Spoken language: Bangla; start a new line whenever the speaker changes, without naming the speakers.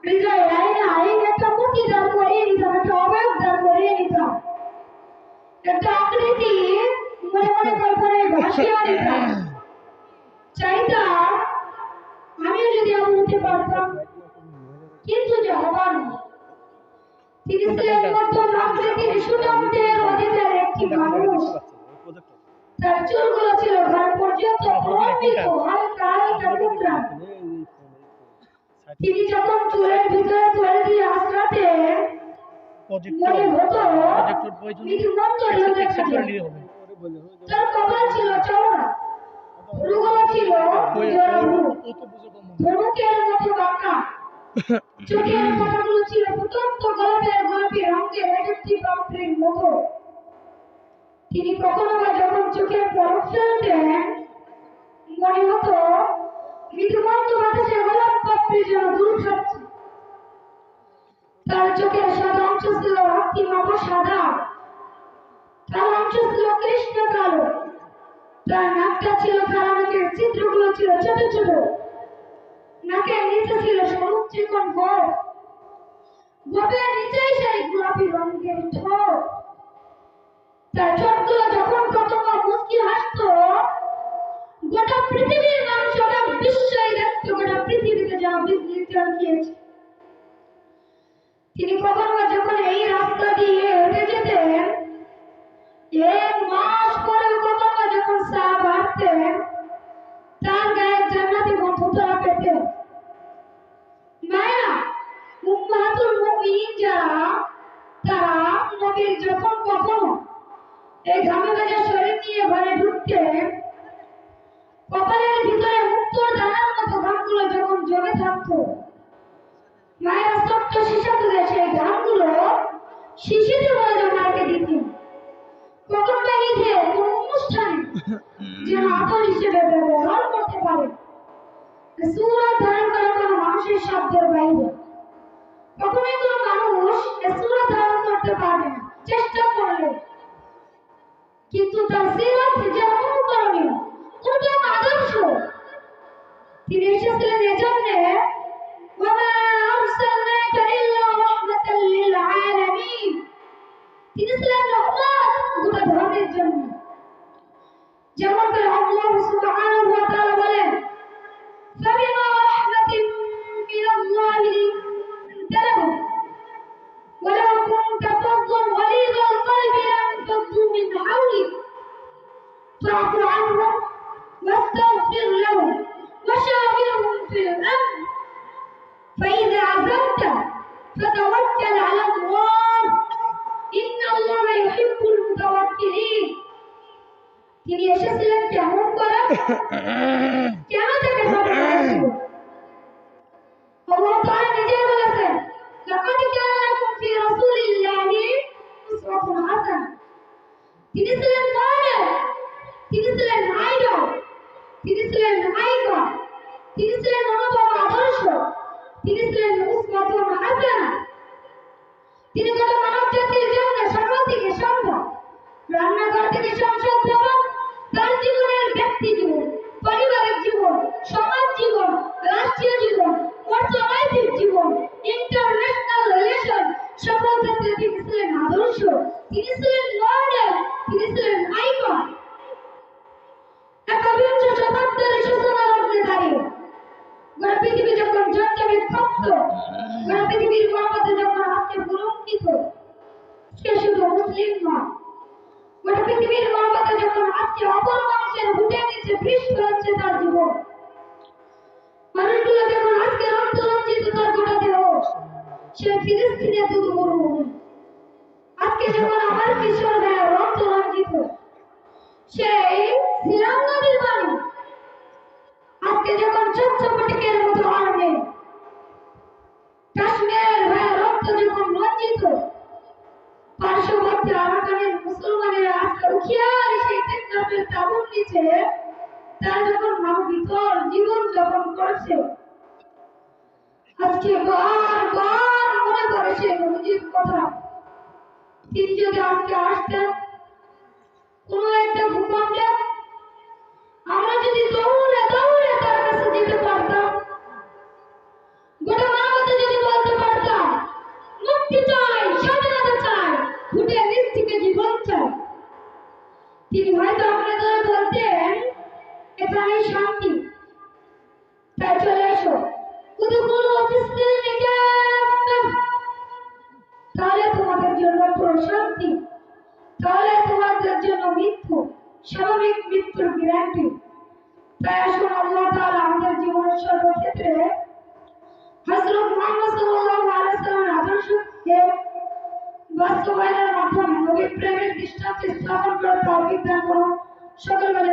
হৃদয়ে আয়নায় একটা মূর্তি দান করিয়ে নিতাম, একটা অবয়ব দান করিয়ে নিতাম, একটা আকৃতি মনে মনে কল্পনায় ভাসিয়ে নিতাম। চাইতাম আমিও যদি এমন হতে পারতাম, কিন্তু যে হবার নয়। তিনি ছিলেন মধ্যম আকৃতির সুঠাম দেহের অধিকার একটি মানুষ। তার চুলগুলো ছিল ঘাড় পর্যন্ত প্রলম্বিত, হালকা হালকা টুকরা। তিনি যখন চুলের ভিতরে তোয়ালে দিয়ে আশ্রাতেন, মনে হতো মৃদুমন্থর দেখা যায়। তার কপাল ছিল চওড়া, ভ্রুগুলো ছিল ধনুকের মতো বাঁকা, চোখের পাতাগুলো ছিল ফুটন্ত গোলাপি রঙের একটি পাপড়ির মতো। তিনি কখনো বা যখন চোখের পলক ফেলতেন, মনে হতো মৃদুমন্দ বাতাসে গোলাপ পাপড়ি যেন দুল খাচ্ছে। তার চোখের সাদা অংশ ছিল রক্তিমাপা সাদা, তার অংশ ছিল কৃষ্ণ কালো। তার নাকটা ছিল খাড়া, নাকের ছিদ্রগুলো ছিল ছোট ছোট, নাকের নিচে ছিল সরু চিকন গোঁফ, গোঁফের নিচেই সেই গোলাপি রঙের ঠোঁট। তার ঠোঁটগুলো যখন কতক মুচকি হাসতো, গোটা পৃথিবীর মানুষ, গোটা বিশ্বই দেখত গোটা পৃথিবীতে যেন বিজলি চমকিয়েছে। তিনি কখনো যখন এই রাস্তা দিয়ে হেঁটে যেতেন, এক মাস পরে কখনো যখন সাহাবা হাঁটতেন, তার গায়ে জান্নাতি গন্ধ ধরা পেতেন। মায়েরা, উম্মাহাতুল মুমিনিন যারা, তারা নবীর যখন কখনো এই ঘামে ভেজা শরীর নিয়ে ঘরে ঢুকতেন, কপালের ভিতরে মুক্তোর দানার মতো ঘামগুলো যখন জমে থাকতো, মায়েরা ছোট্ট শিশা তুলে সেই ঘামগুলো শিশিতে বলে জমাকে দিতেন। কখন বা ঈদে কোন অনুষ্ঠানে যেন আতর হিসেবে ব্যবহার করতে পারে, সুরত ধারণ করা কোনো মানুষের শব্দের বাইরে। কখনোই কোনো মানুষ সুরত ধারণ করতে পারবে না চেষ্টা করলে, কিন্তু তার সিরাত যে অনুকরণীয়, উত্তম আদর্শ। তিনি এসেছিলেন এজন্য, ওয়ামা আরসালনাকা ইল্লা রাহমাতাল লিল আলামিন। তিনি ছিলেন রহমত গোটা ধরনের জন্য। যেমন করে আল্লাহ সুবহানাহু ওয়া তাআলা বলেন, ফাবিমা রাহমাতিন মিনাল্লাহি লিনতা লাহুম ওয়ালাউ কুনতা ফাদ্দান গলিযাল কলবি লানফাদ্দু মিন হাওলিক ফা'ফু আনহুম واستغفر لهم وشاورهم في الأمر فإذا عزمت فتوكل على الله إن الله يحب المتوكلين। তিনি এসেছিলেন কেমন করে, কেন তাকে ভালোবাসিব? আল্লাহ তাআলা নিজেই বলেছেন, লাকাদ কানা লাকুম ফি রাসূলিল্লাহি উসওয়াতুন হাসানাহ। তিনি ছিলেন মডেল, তিনি ছিলেন আইডল, তিনি ছিলেন নায়িকা, তিনি ছিলেন অনুপম আদর্শ, তিনি ছিলেন উসওয়াতুন হাসানাহ। তিনি গোটা মানব জাতির জন্য সর্বদিকে সম্ভব। রান্নাঘর থেকে সংসদ ভবন, তার জীবনের ব্যক্তি জীবন, পারিবারিক জীবন, সমাজ জীবন, রাষ্ট্রীয় জীবন, অর্থনৈতিক জীবন, ইন্টারন্যাশনাল রিলেশন, সকল ক্ষেত্রে তিনি ছিলেন আদর্শ, তিনি ছিলেন মডেল, তিনি ছিলেন আইকন। একবিংশ শতাব্দীর সূচনা লগ্নে দাঁড়িয়ে গোটা পৃথিবী যখন জঞ্জালে ক্ষুব্ধ, গোটা পৃথিবীর মহাপথে যখন আজকে কলঙ্কিত, সে শুধু মুসলিম নয়, গোটা পৃথিবীর মহাপথে যখন আজকে অপর মানুষের বুকে নিচে বৃষ্টি হচ্ছে তার জীবন, মানুষগুলো যখন আজকে রক্ত রঞ্জিত তার গোটা দেহ, সে ফিলিস্তিনে দুধ মরুভূমি। আজকে যখন আমার কিশোর ভাইয়ের রক্ত রঞ্জিত, সেই সিরাম নদীর পানি। আজকে যখন চচ্চপটিকের মতো আর্মে কাশ্মীরের ভাইয়ের রক্ত যখন রঞ্জিত, পার্শ্ববর্তী আরাকানের মুসলমানের আজকে উখিয়ার সেই টেকনাফের তাবুর নিচে তারা যখন মানবিকর জীবন যাপন করছে, আজকে বারবার মনে পড়ে সেই নবীজির কথা। তিনি যদি আজকে আসতেন কোনো একটা ভূখণ্ডে, আমরা যদি দৌড়ে দৌড়ে তার কাছে যেতে পারতাম, গোটা মানবতা যদি বলতো মৃত্যু স্বাভাবিক মৃত্যুর গ্যারান্টি। তাই আসুন আল্লাহ তাআলা আমাদের জীবনের সর্বক্ষেত্রে হযরত মুহাম্মদ সাল্লাল্লাহু আলাইহি ওয়াসাল্লামের আদর্শকে বাস্তবায়নের মাধ্যমে নবী প্রেমের দৃষ্টান্ত স্থাপন করে তৌফিক দান করুন। সকল মিলে